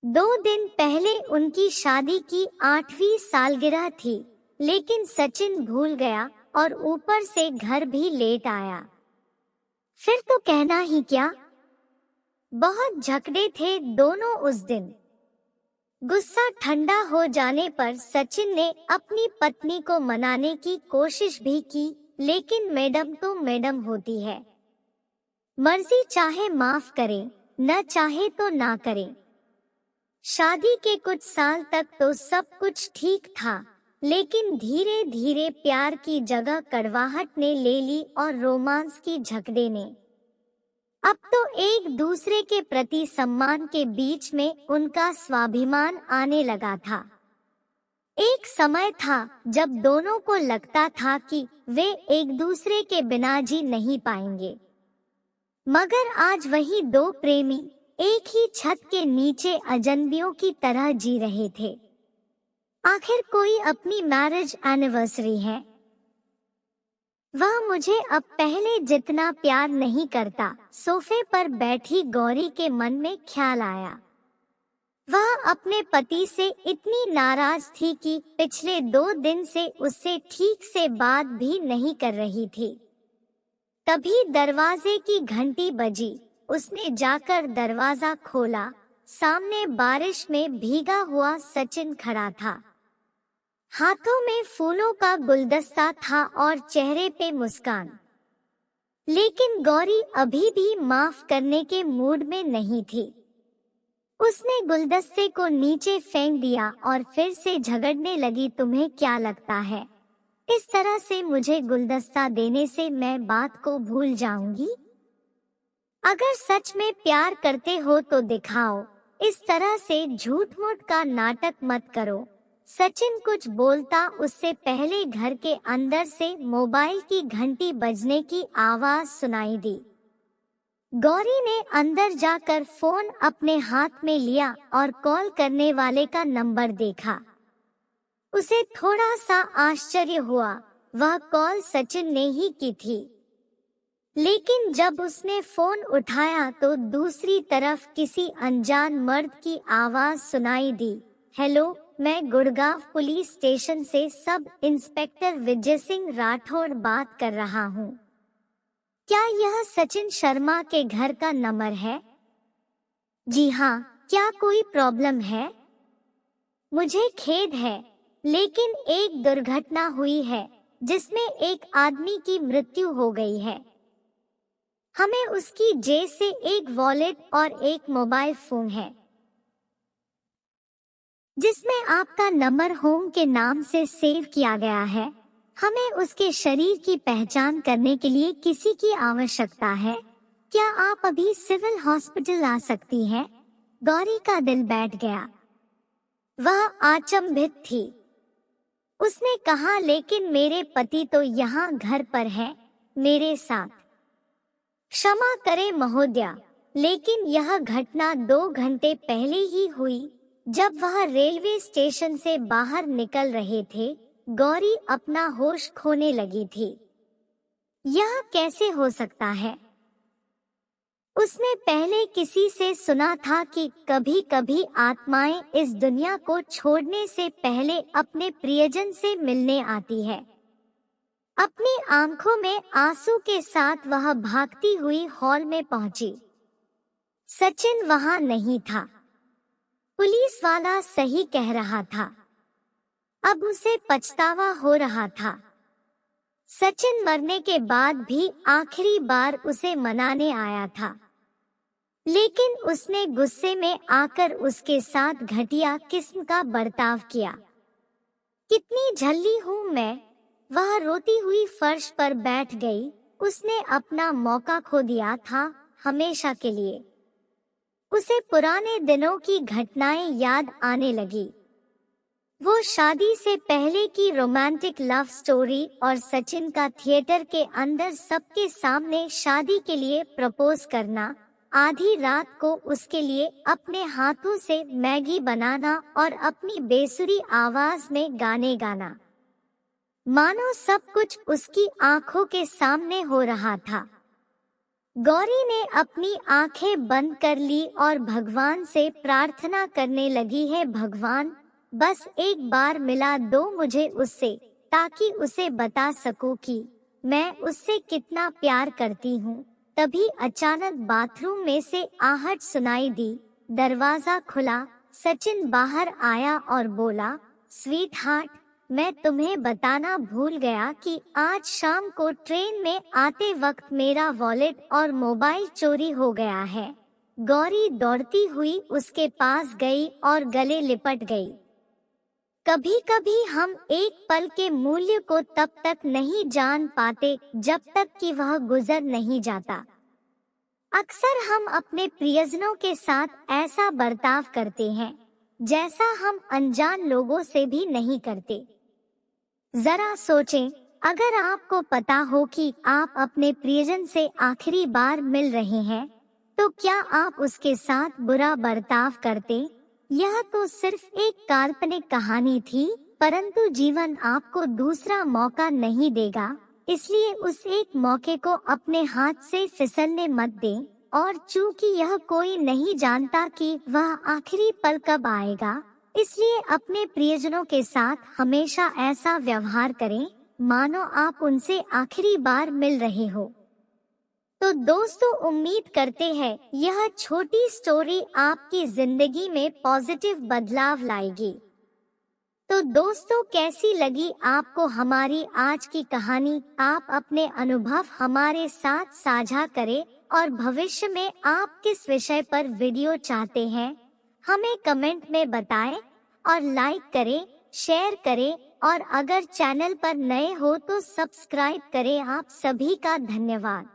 2 दिन पहले उनकी शादी की 8वीं सालगिरह थी, लेकिन सचिन भूल गया और ऊपर से घर भी लेट आया। फिर तो कहना ही क्या। बहुत झगड़े थे दोनों उस दिन। गुस्सा ठंडा हो जाने पर सचिन ने अपनी पत्नी को मनाने की कोशिश भी की, लेकिन मैडम तो मैडम होती है। मर्जी चाहे माफ करे, न चाहे तो ना करे। शादी के कुछ साल तक तो सब कुछ ठीक था, लेकिन धीरे धीरे प्यार की जगह कड़वाहट ने ले ली और रोमांस की झगड़े ने। अब तो एक दूसरे के प्रति सम्मान के बीच में उनका स्वाभिमान आने लगा था। एक समय था जब दोनों को लगता था कि वे एक दूसरे के बिना जी नहीं पाएंगे, मगर आज वही दो प्रेमी एक ही छत के नीचे अजनबियों की तरह जी रहे थे। आखिर कोई अपनी मैरिज एनिवर्सरी है। वह मुझे अब पहले जितना प्यार नहीं करता। सोफे पर बैठी गौरी के मन में ख्याल आया। वह अपने पति से इतनी नाराज थी कि पिछले 2 दिन से उससे ठीक से बात भी नहीं कर रही थी। तभी दरवाजे की घंटी बजी। उसने जाकर दरवाजा खोला। सामने बारिश में भीगा हुआ सचिन खड़ा था। हाथों में फूलों का गुलदस्ता था और चेहरे पे मुस्कान। लेकिन गौरी अभी भी माफ करने के मूड में नहीं थी। उसने गुलदस्ते को नीचे फेंक दिया और फिर से झगड़ने लगी। तुम्हें क्या लगता है, इस तरह से मुझे गुलदस्ता देने से मैं बात को भूल जाऊंगी? अगर सच में प्यार करते हो तो दिखाओ, इस तरह से झूठ मूठ का नाटक मत करो। सचिन कुछ बोलता उससे पहले घर के अंदर से मोबाइल की घंटी बजने की आवाज सुनाई दी। गौरी ने अंदर जाकर फोन अपने हाथ में लिया और कॉल करने वाले का नंबर देखा। उसे थोड़ा सा आश्चर्य हुआ। वह कॉल सचिन ने ही की थी। लेकिन जब उसने फोन उठाया तो दूसरी तरफ किसी अनजान मर्द की आवाज सुनाई दी। हेलो, मैं गुड़गांव पुलिस स्टेशन से सब इंस्पेक्टर विजय सिंह राठौड़ बात कर रहा हूँ। क्या यह सचिन शर्मा के घर का नंबर है? जी हाँ, क्या कोई प्रॉब्लम है? मुझे खेद है, लेकिन एक दुर्घटना हुई है जिसमें एक आदमी की मृत्यु हो गई है। हमें उसकी जेब से एक वॉलेट और एक मोबाइल फोन है जिसमें आपका नंबर होम के नाम से सेव किया गया है। हमें उसके शरीर की पहचान करने के लिए किसी की आवश्यकता है। क्या आप अभी सिविल हॉस्पिटल आ सकती हैं? गौरी का दिल बैठ गया। वह अचंभित थी। उसने कहा, लेकिन मेरे पति तो यहाँ घर पर है, मेरे साथ। क्षमा करें महोदया, लेकिन यह घटना 2 घंटे पहले ही हुई, जब वह रेलवे स्टेशन से बाहर निकल रहे थे। गौरी अपना होश खोने लगी थी। यह कैसे हो सकता है? उसने पहले किसी से सुना था कि कभी-कभी आत्माएं इस दुनिया को छोड़ने से पहले अपने प्रियजन से मिलने आती है। अपनी आंखों में आंसू के साथ वह भागती हुई हॉल में पहुंची। सचिन वहां नहीं था। पुलिस वाला सही कह रहा था। अब उसे पछतावा हो रहा था। सचिन मरने के बाद भी आखिरी बार उसे मनाने आया था, लेकिन उसने गुस्से में आकर उसके साथ घटिया किस्म का बर्ताव किया। कितनी झल्ली हूँ मैं। वह रोती हुई फर्श पर बैठ गई। उसने अपना मौका खो दिया था, हमेशा के लिए। उसे पुराने दिनों की घटनाएं याद आने लगी। वो शादी से पहले की रोमांटिक लव स्टोरी और सचिन का थिएटर के अंदर सबके सामने शादी के लिए प्रपोज करना, आधी रात को उसके लिए अपने हाथों से मैगी बनाना और अपनी बेसुरी आवाज में गाने गाना, मानो सब कुछ उसकी आंखों के सामने हो रहा था। गौरी ने अपनी आंखें बंद कर ली और भगवान से प्रार्थना करने लगी है, भगवान बस एक बार मिला दो मुझे उससे, ताकि उसे बता सकूं कि मैं उससे कितना प्यार करती हूँ। तभी अचानक बाथरूम में से आहट सुनाई दी। दरवाजा खुला, सचिन बाहर आया और बोला, स्वीट हार्ट, मैं तुम्हें बताना भूल गया कि आज शाम को ट्रेन में आते वक्त मेरा वॉलेट और मोबाइल चोरी हो गया है। गौरी दौड़ती हुई उसके पास गई और गले लिपट गई। कभी कभी हम एक पल के मूल्य को तब तक नहीं जान पाते जब तक कि वह गुजर नहीं जाता। अक्सर हम अपने प्रियजनों के साथ ऐसा बर्ताव करते हैं जैसा हम अनजान लोगों से भी नहीं करते। जरा सोचें, अगर आपको पता हो कि आप अपने प्रियजन से आखिरी बार मिल रहे हैं, तो क्या आप उसके साथ बुरा बर्ताव करते? यह तो सिर्फ एक काल्पनिक कहानी थी, परंतु जीवन आपको दूसरा मौका नहीं देगा, इसलिए उस एक मौके को अपने हाथ से फिसलने मत दें। और चूंकि यह कोई नहीं जानता कि वह आखिरी पल कब आएगा, इसलिए अपने प्रियजनों के साथ हमेशा ऐसा व्यवहार करें मानो आप उनसे आखिरी बार मिल रहे हो। तो दोस्तों, उम्मीद करते हैं यह छोटी स्टोरी आपकी जिंदगी में पॉजिटिव बदलाव लाएगी। तो दोस्तों, कैसी लगी आपको हमारी आज की कहानी? आप अपने अनुभव हमारे साथ साझा करें और भविष्य में आप किस विषय पर वीडियो चाहते हैं, हमें कमेंट में बताएं और लाइक करें, शेयर करें और अगर चैनल पर नए हो तो सब्सक्राइब करें। आप सभी का धन्यवाद।